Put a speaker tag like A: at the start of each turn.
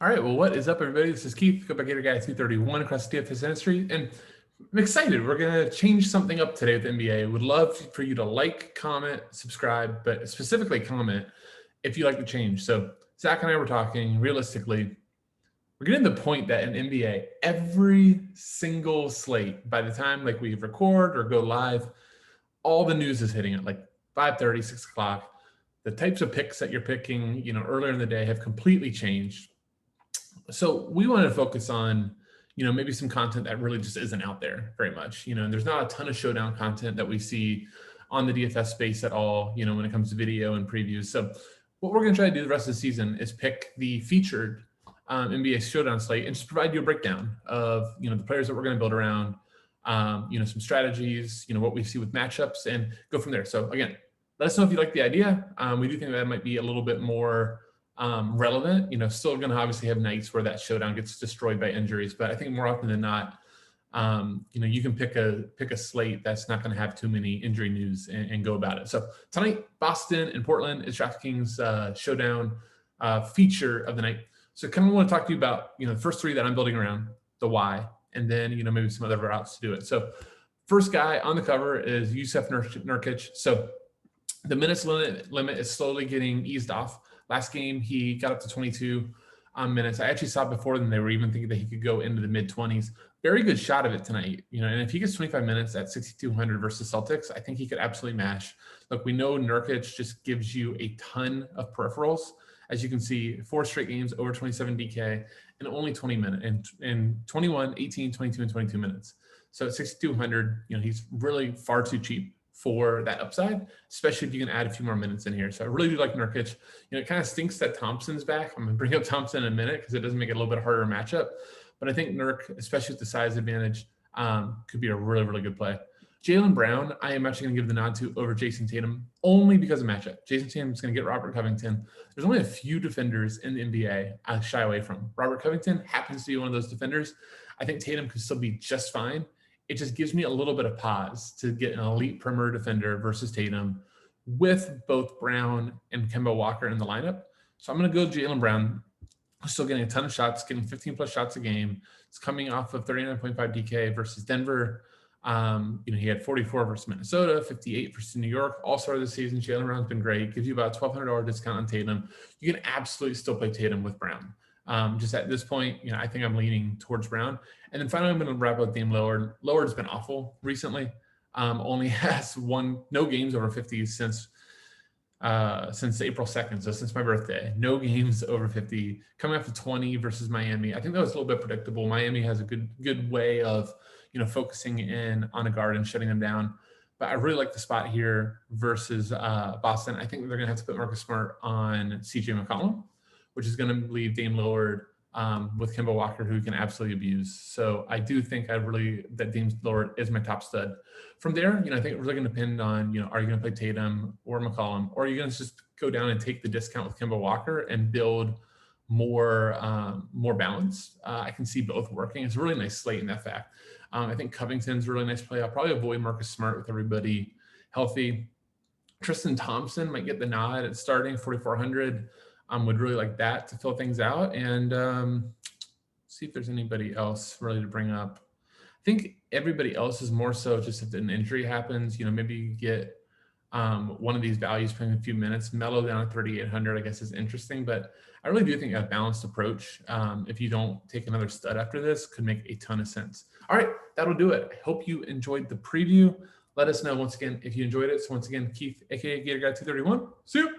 A: All right, well, what is up, everybody? This is Keith, Go Back Gator Guy 231 across the DFS industry, and I'm excited. We're going to change something up today with the NBA. Would love for you to like, comment, subscribe, but specifically comment if you like the change. So Zach and I were talking, realistically, we're getting to the point that in NBA, every single slate, by the time like we record or go live, all the news is hitting at like 5:30, 6 o'clock. The types of picks that you're picking, earlier in the day have completely changed. So we wanted to focus on, maybe some content that really just isn't out there very much, and there's not a ton of showdown content that we see on the DFS space at all, when it comes to video and previews. So what we're going to try to do the rest of the season is pick the featured NBA showdown slate and just provide you a breakdown of, the players that we're going to build around, some strategies, what we see with matchups and go from there. So again, let us know if you like the idea. We do think that might be a little bit more relevant, still going to obviously have nights where that showdown gets destroyed by injuries, but I think more often than not, you can pick a slate that's not going to have too many injury news and go about it. So tonight, Boston and Portland is DraftKings showdown feature of the night. So kind of want to talk to you about, the first three that I'm building around, the why, and then, maybe some other routes to do it. So first guy on the cover is Jusuf Nurkic. So the minutes limit is slowly getting eased off. Last game, he got up to 22 minutes. I actually saw before then they were even thinking that he could go into the mid-20s. Very good shot of it tonight. And if he gets 25 minutes at 6,200 versus Celtics, I think he could absolutely mash. Look, we know Nurkic just gives you a ton of peripherals. As you can see, 4 straight games over 27 DK and only 20 minutes, and 21, 18, 22, and 22 minutes. So at 6,200, he's really far too cheap for that upside, especially if you can add a few more minutes in here. So I really do like Nurkic. It kind of stinks that Thompson's back. I'm going to bring up Thompson in a minute because it doesn't make it a little bit harder matchup. But I think Nurk, especially with the size advantage, could be a really, really good play. Jaylen Brown, I am actually going to give the nod to over Jason Tatum only because of matchup. Jason Tatum is going to get Robert Covington. There's only a few defenders in the NBA I shy away from. Robert Covington happens to be one of those defenders. I think Tatum could still be just fine. It just gives me a little bit of pause to get an elite perimeter defender versus Tatum with both Brown and Kemba Walker in the lineup. So I'm going to go Jaylen Brown. Still getting a ton of shots, getting 15 plus shots a game. It's coming off of 39.5 DK versus Denver. He had 44 versus Minnesota, 58 versus New York. All star of the season, Jaylen Brown's been great. Gives you about a $1,200 discount on Tatum. You can absolutely still play Tatum with Brown. Just at this point, I think I'm leaning towards Brown. And then finally, I'm going to wrap up Dame Lillard. Lillard's been awful recently. Only has no games over 50 since April 2nd, so since my birthday. No games over 50. Coming off of 20 versus Miami. I think that was a little bit predictable. Miami has a good way of focusing in on a guard and shutting them down. But I really like the spot here versus Boston. I think they're going to have to put Marcus Smart on CJ McCollum, which is going to leave Dame Lillard with Kemba Walker, who can absolutely abuse. So I do think that Dame Lillard is my top stud. From there, I think it's really going to depend on, are you going to play Tatum or McCollum, or are you going to just go down and take the discount with Kemba Walker and build more balance? I can see both working. It's a really nice slate in that fact. I think Covington's a really nice play. I'll probably avoid Marcus Smart with everybody healthy. Tristan Thompson might get the nod at starting 4,400. Would really like that to fill things out, and see if there's anybody else really to bring up. I think everybody else is more so just if an injury happens, maybe you get one of these values playing a few minutes. Melo down at 3,800, I guess, is interesting, but I really do think a balanced approach, if you don't take another stud after this, could make a ton of sense. All right, that'll do it. I hope you enjoyed the preview. Let us know once again if you enjoyed it. So once again, Keith, aka Gator Guy 231. See you.